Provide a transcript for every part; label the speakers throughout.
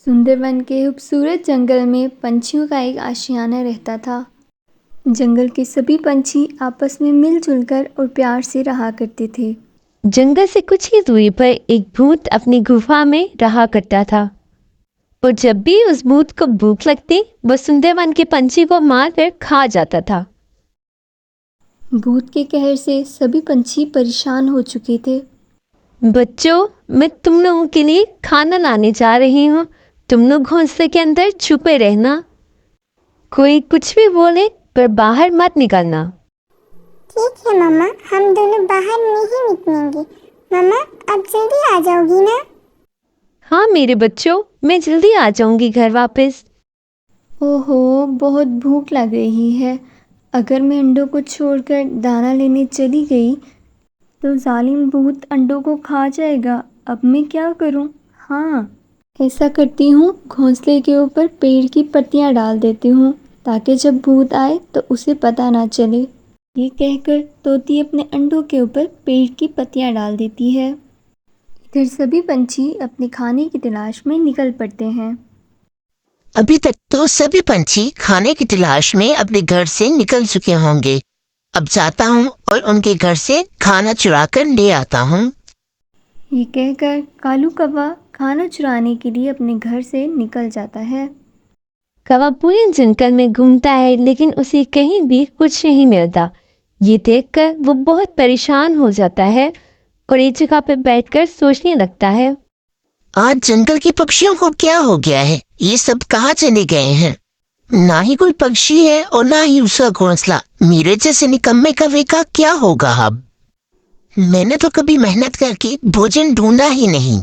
Speaker 1: सुंदरवन के खूबसूरत जंगल में पंछियों का एक आशियाना रहता था। जंगल के सभी पंछी आपस में मिलजुल कर और प्यार से रहा करते थे।
Speaker 2: जंगल से कुछ ही दूरी पर एक भूत अपनी गुफा में रहा करता था। और जब भी उस भूत को भूख लगती वह सुंदरवन के पंछी को मारकर खा जाता था।
Speaker 1: भूत के कहर से सभी पंछी परेशान हो चुके थे।
Speaker 2: बच्चों, मैं तुम लोगों के लिए खाना लाने जा रही हूँ। तुम लोग घोंसले के अंदर छुपे रहना। कोई कुछ भी बोले पर बाहर मत निकलना।
Speaker 3: ठीक है मम्मा, हम दोनों बाहर नहीं निकलेंगे। मम्मा, अब जल्दी आ जाओगी ना?
Speaker 2: हाँ मेरे बच्चों, मैं जल्दी आ जाऊंगी घर वापस।
Speaker 1: ओहो, बहुत भूख लग रही है। अगर मैं अंडों को छोड़कर दाना लेने चली गई तो जालिम भूत अंडों को खा जाएगा। अब मैं क्या करूं? हाँ, ऐसा करती हूँ, घोंसले के ऊपर पेड़ की पत्तियाँ डाल देती हूँ ताकि जब भूत आए तो उसे पता ना चले। ये कहकर तोती अपने अंडों के ऊपर पेड़ की पत्तियाँ डाल देती है। इधर सभी पंछी अपने खाने की तलाश में निकल पड़ते हैं।
Speaker 4: अभी तक तो सभी पंछी खाने की तलाश में अपने घर से निकल चुके होंगे। अब जाता हूँ और उनके घर से खाना चुरा कर ले आता हूँ।
Speaker 1: ये कहकर कालू कौवा खाना चुराने के लिए अपने घर से निकल जाता है।
Speaker 2: कौवा पूरे जंगल में घूमता है लेकिन उसे कहीं भी कुछ नहीं मिलता। ये देखकर वो बहुत परेशान हो जाता है और एक जगह पर बैठकर सोचने लगता है।
Speaker 4: आज जंगल के पक्षियों को क्या हो गया है? ये सब कहाँ चले गए हैं? ना ही कोई पक्षी है और ना ही उसका घोंसला। मेरे जैसे निकम्मे कौवे का क्या होगा अब? मैंने तो कभी मेहनत करके भोजन ढूंढा ही नहीं,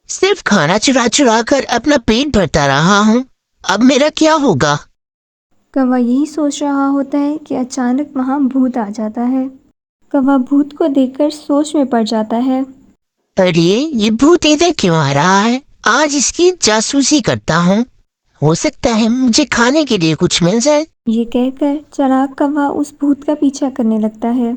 Speaker 4: सिर्फ खाना चुरा चुरा कर अपना पेट भरता रहा हूँ। अब मेरा क्या होगा?
Speaker 1: कौवा यही सोच रहा होता है कि अचानक वहाँ भूत आ जाता है। कौवा भूत को देखकर सोच में पड़ जाता है।
Speaker 4: अरे, ये भूत इधर क्यों आ रहा है? आज इसकी जासूसी करता हूँ। हो सकता है मुझे खाने के लिए कुछ मिल जाए।
Speaker 1: ये कहकर चालाक कौवा उस भूत का पीछा करने लगता है।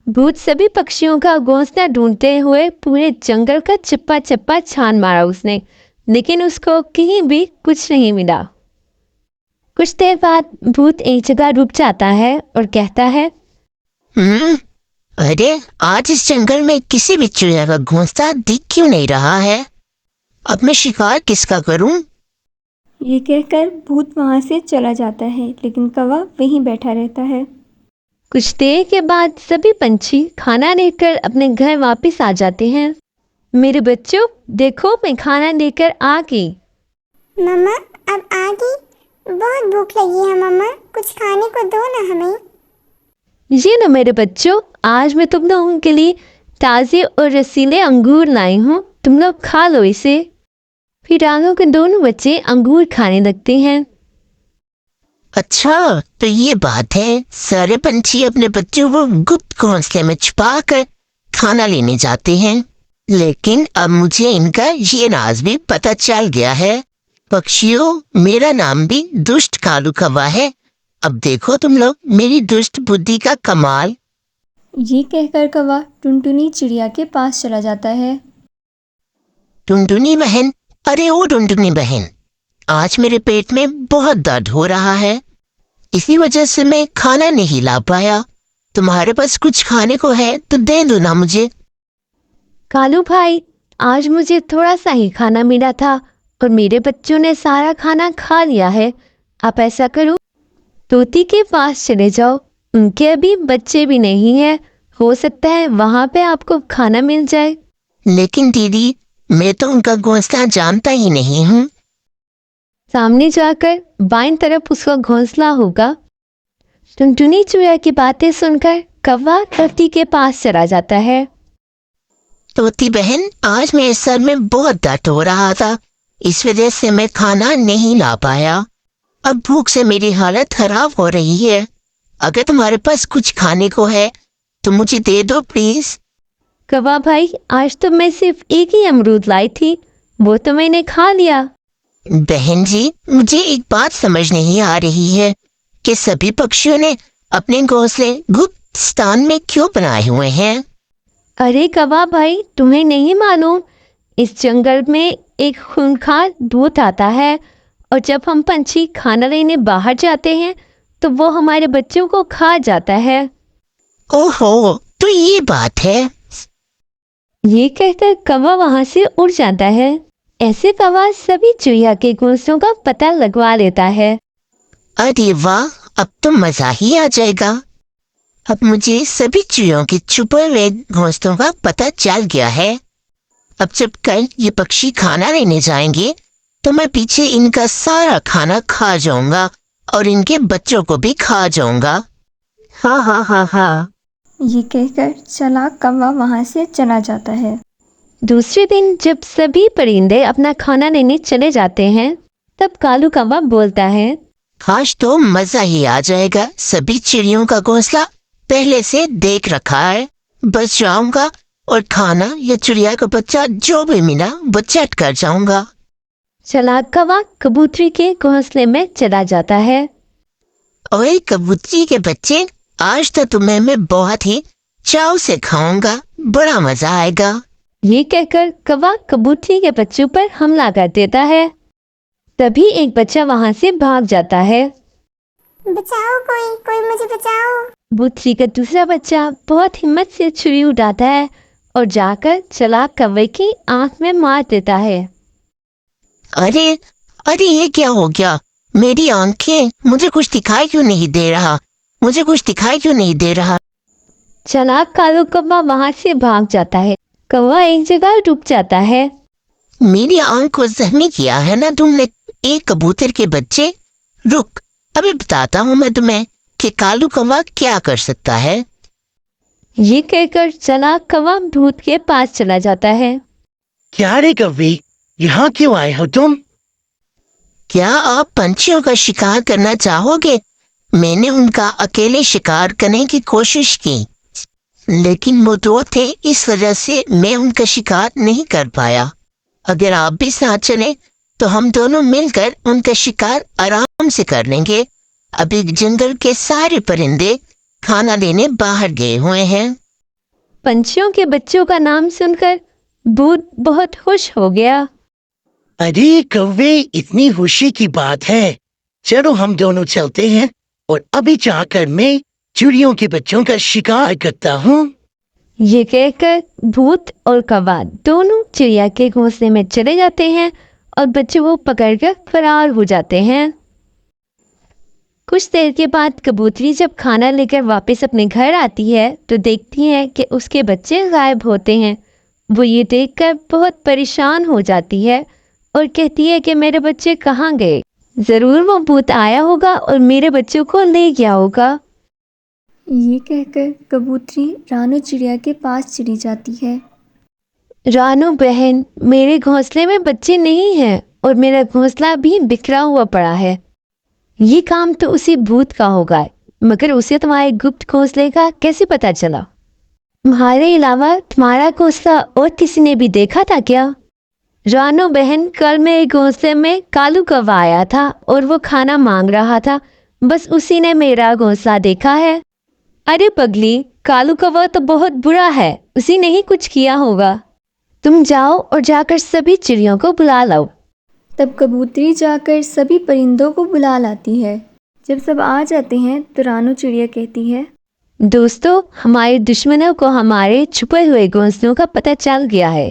Speaker 2: भूत सभी पक्षियों का घोंसला ढूंढते हुए पूरे जंगल का चप्पा चप्पा छान मारा उसने, लेकिन उसको कहीं भी कुछ नहीं मिला। कुछ देर बाद भूत एक जगह रुक जाता है और कहता है,
Speaker 4: अरे, आज इस जंगल में किसी भी चिड़िया का घोंसला दिख क्यों नहीं रहा है? अब मैं शिकार किसका करूं?
Speaker 1: ये कहकर भूत वहाँ से चला जाता है, लेकिन कौवा वहीं बैठा रहता है।
Speaker 2: कुछ देर के बाद सभी पंछी खाना लेकर अपने घर वापस आ जाते हैं। मेरे बच्चों, देखो मैं खाना लेकर आ गई।
Speaker 3: मम्मा, अब आ गई? बहुत भूख लगी है मम्मा, कुछ खाने को दो ना हमें।
Speaker 2: ये ना मेरे बच्चों, आज मैं तुम लोगों के लिए ताज़े और रसीले अंगूर लाई हूँ। तुम लोग खा लो इसे। फिर रानों के दोनों बच्चे अंगूर खाने लगते हैं।
Speaker 4: अच्छा, तो ये बात है। सारे पंछी अपने बच्चों को गुप्त घोंसले में छुपा कर खाना लेने जाते हैं, लेकिन अब मुझे इनका ये राज भी पता चल गया है। पक्षियों, मेरा नाम भी दुष्ट कालू कौवा है। अब देखो तुम लोग मेरी दुष्ट बुद्धि का कमाल।
Speaker 1: ये कहकर कौवा टुनटुनी चिड़िया के पास चला जाता है।
Speaker 4: टुनटुनी बहन, अरे ओ टुनटुनी बहन, आज मेरे पेट में बहुत दर्द हो रहा है। इसी वजह से मैं खाना नहीं ला पाया। तुम्हारे पास कुछ खाने को है तो दे दो ना मुझे।
Speaker 2: कालू भाई, आज मुझे थोड़ा सा ही खाना मिला था और मेरे बच्चों ने सारा खाना खा लिया है। आप ऐसा करो, तोती के पास चले जाओ। उनके अभी बच्चे भी नहीं हैं, हो सकता है वहाँ पे आपको खाना मिल जाए।
Speaker 4: लेकिन दीदी, मैं तो उनका घोंसला जानता ही नहीं हूँ।
Speaker 2: सामने जाकर बाईं तरफ उसका घोंसला होगा। टुनटुनी चूया की बातें सुनकर कौवा तोती के पास चला जाता है।
Speaker 4: तोती बहन, आज मेरे सर में बहुत दर्द हो रहा था, इस वजह से मैं खाना नहीं ला पाया। अब भूख से मेरी हालत खराब हो रही है। अगर तुम्हारे पास कुछ खाने को है तो मुझे दे दो प्लीज।
Speaker 2: कौवा भाई, आज तो मैं सिर्फ एक ही अमरूद लाई थी, वो तो मैंने खा लिया।
Speaker 4: बहन जी, मुझे एक बात समझ नहीं आ रही है कि सभी पक्षियों ने अपने घोंसले गुप्त स्थान में क्यों बनाए हुए हैं?
Speaker 2: अरे कौवा भाई, तुम्हें नहीं मालूम? इस जंगल में एक खूंखार भूत आता है और जब हम पंछी खाना लेने बाहर जाते हैं तो वो हमारे बच्चों को खा जाता है।
Speaker 4: ओहो, तो ये बात है।
Speaker 2: ये कहकर कौवा वहां से उड़ जाता है। ऐसे कौवा सभी चिड़िया के घोंसलों का पता लगवा लेता है।
Speaker 4: अरे वाह, अब तो मजा ही आ जाएगा। अब मुझे सभी चिड़ियों के छुपे हुए घोंसलों का पता चल गया है। अब जब कल ये पक्षी खाना लेने जाएंगे तो मैं पीछे इनका सारा खाना खा जाऊंगा और इनके बच्चों को भी खा जाऊंगा। हाँ हाँ हाँ हाँ।
Speaker 1: ये कहकर चालाक कौवा वहाँ से चला जाता है।
Speaker 2: दूसरे दिन जब सभी परिंदे अपना खाना लेने चले जाते हैं तब कालू कौवा बोलता है,
Speaker 4: आज तो मजा ही आ जाएगा। सभी चिड़ियों का घोंसला पहले से देख रखा है। बस जाऊंगा और खाना या चिड़िया का बच्चा जो भी मिला वो चट कर जाऊंगा।
Speaker 2: चालाक कौवा कबूतरी के घोंसले में चला जाता है।
Speaker 4: ओए कबूतरी के बच्चे, आज तो तुम्हें मैं बहुत ही चाव से खाऊंगा। बड़ा मजा आएगा।
Speaker 2: ये कहकर कौवा कबूतरी के बच्चों पर हमला कर देता है। तभी एक बच्चा वहां से भाग जाता है।
Speaker 3: बचाओ, कोई कोई मुझे बचाओ।
Speaker 2: कबूतरी का दूसरा बच्चा बहुत हिम्मत से छुरी उठाता है और जाकर चालाक कौवे की आंख में मार देता है।
Speaker 4: अरे अरे, ये क्या हो गया? मेरी आंखें, मुझे कुछ दिखाई क्यों नहीं दे रहा? मुझे कुछ दिखाई क्यों नहीं दे रहा?
Speaker 2: चालाक कालू कौवा वहां से भाग जाता है। कौवा एक जगह रुक जाता है।
Speaker 4: मेरी आंख को जख्मी किया है ना तुमने, एक कबूतर के बच्चे। रुक, अभी बताता हूँ मैं तुम्हें कि कालू कौवा क्या कर सकता है।
Speaker 2: ये कहकर चालाक कौवा भूत के पास चला जाता है।
Speaker 5: क्या रे कव्वे, यहाँ क्यों आए हो तुम?
Speaker 4: क्या आप पंछियों का शिकार करना चाहोगे? मैंने उनका अकेले शिकार करने की कोशिश की, लेकिन वो दो थे, इस वजह से मैं उनका शिकार नहीं कर पाया। अगर आप भी साथ चले तो हम दोनों मिलकर उनका शिकार आराम से कर लेंगे। अभी जंगल के सारे परिंदे खाना लेने बाहर गए हुए हैं।
Speaker 2: पंछियों के बच्चों का नाम सुनकर भूत बहुत खुश हो गया।
Speaker 5: अरे कव्वे, इतनी खुशी की बात है। चलो हम दोनों चलते हैं और अभी जाकर मैं चिड़ियों के बच्चों का शिकार करता हूँ।
Speaker 2: ये कहकर भूत और कौवा दोनों चिड़िया के घोंसले में चले जाते हैं और बच्चों को पकड़कर फरार हो जाते हैं। कुछ देर के बाद कबूतरी जब खाना लेकर वापस अपने घर आती है तो देखती है कि उसके बच्चे गायब होते हैं। वो ये देखकर बहुत परेशान हो जाती है और कहती है कि मेरे बच्चे कहाँ गए? ज़रूर वो भूत आया होगा और मेरे बच्चों को ले गया होगा।
Speaker 1: ये कहकर कबूतरी रानू चिड़िया के पास चली जाती है।
Speaker 2: रानू बहन, मेरे घोंसले में बच्चे नहीं हैं और मेरा घोंसला भी बिखरा हुआ पड़ा है। ये काम तो उसी भूत का होगा, मगर उसे तुम्हारे गुप्त घोंसले का कैसे पता चला? तुम्हारे अलावा तुम्हारा घोंसला और किसी ने भी देखा था क्या? रानू बहन, कल मेरे घोंसले में कालू कौवा आया था और वो खाना मांग रहा था। बस उसी ने मेरा घोंसला देखा है। अरे पगली, कालू कौवा तो बहुत बुरा है, उसी ने ही कुछ किया होगा। तुम जाओ और जाकर सभी चिड़ियों को बुला लाओ।
Speaker 1: तब कबूतरी जाकर सभी परिंदों को बुला लाती है। जब सब आ जाते हैं तो रानू चिड़िया कहती है,
Speaker 2: दोस्तों, हमारे दुश्मनों को हमारे छुपे हुए घोंसलों का पता चल गया है।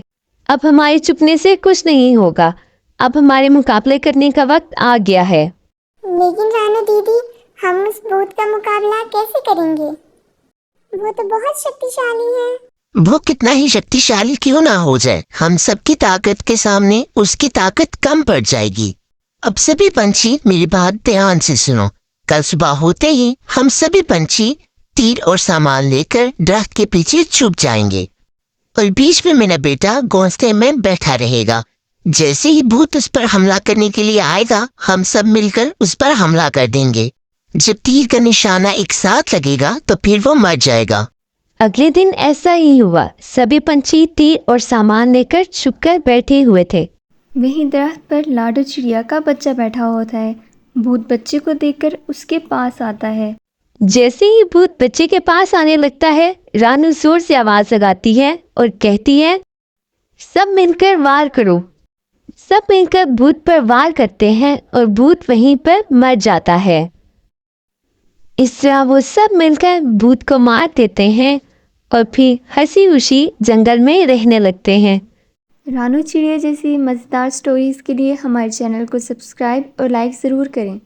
Speaker 2: अब हमारे छुपने से कुछ नहीं होगा। अब हमारे मुकाबले करने का वक्त आ गया है।
Speaker 3: लेकिन रानू दीदी, हम उस भूत का मुकाबला कैसे करेंगे? वो तो बहुत शक्तिशाली है।
Speaker 4: वो कितना ही शक्तिशाली क्यों ना हो जाए, हम सबकी ताकत के सामने उसकी ताकत कम पड़ जाएगी। अब सभी पंछी मेरी बात ध्यान से सुनो। कल सुबह होते ही हम सभी पंछी तीर और सामान लेकर दरख्त के पीछे छुप जाएंगे और बीच में मेरा बेटा घोंसले में बैठा रहेगा। जैसे ही भूत उस पर हमला करने के लिए आएगा, हम सब मिलकर उस पर हमला कर देंगे। जब तीर का निशाना एक साथ लगेगा तो फिर वो मर जाएगा।
Speaker 2: अगले दिन ऐसा ही हुआ। सभी पंछी तीर और सामान लेकर छुपकर बैठे हुए थे।
Speaker 1: वहीं दरख्त पर लाडो चिड़िया का बच्चा बैठा होता है। भूत बच्चे को देखकर उसके पास आता है।
Speaker 2: जैसे ही भूत बच्चे के पास आने लगता है, रानू जोर से आवाज लगाती है और कहती है, सब मिलकर वार करो। सब मिलकर भूत पर वार करते हैं और भूत वहीं पर मर जाता है। इस तरह वो सब मिलकर भूत को मार देते हैं और फिर हंसी खुशी जंगल में रहने लगते हैं।
Speaker 1: रानू चिड़िया जैसी मज़ेदार स्टोरीज़ के लिए हमारे चैनल को सब्सक्राइब और लाइक ज़रूर करें।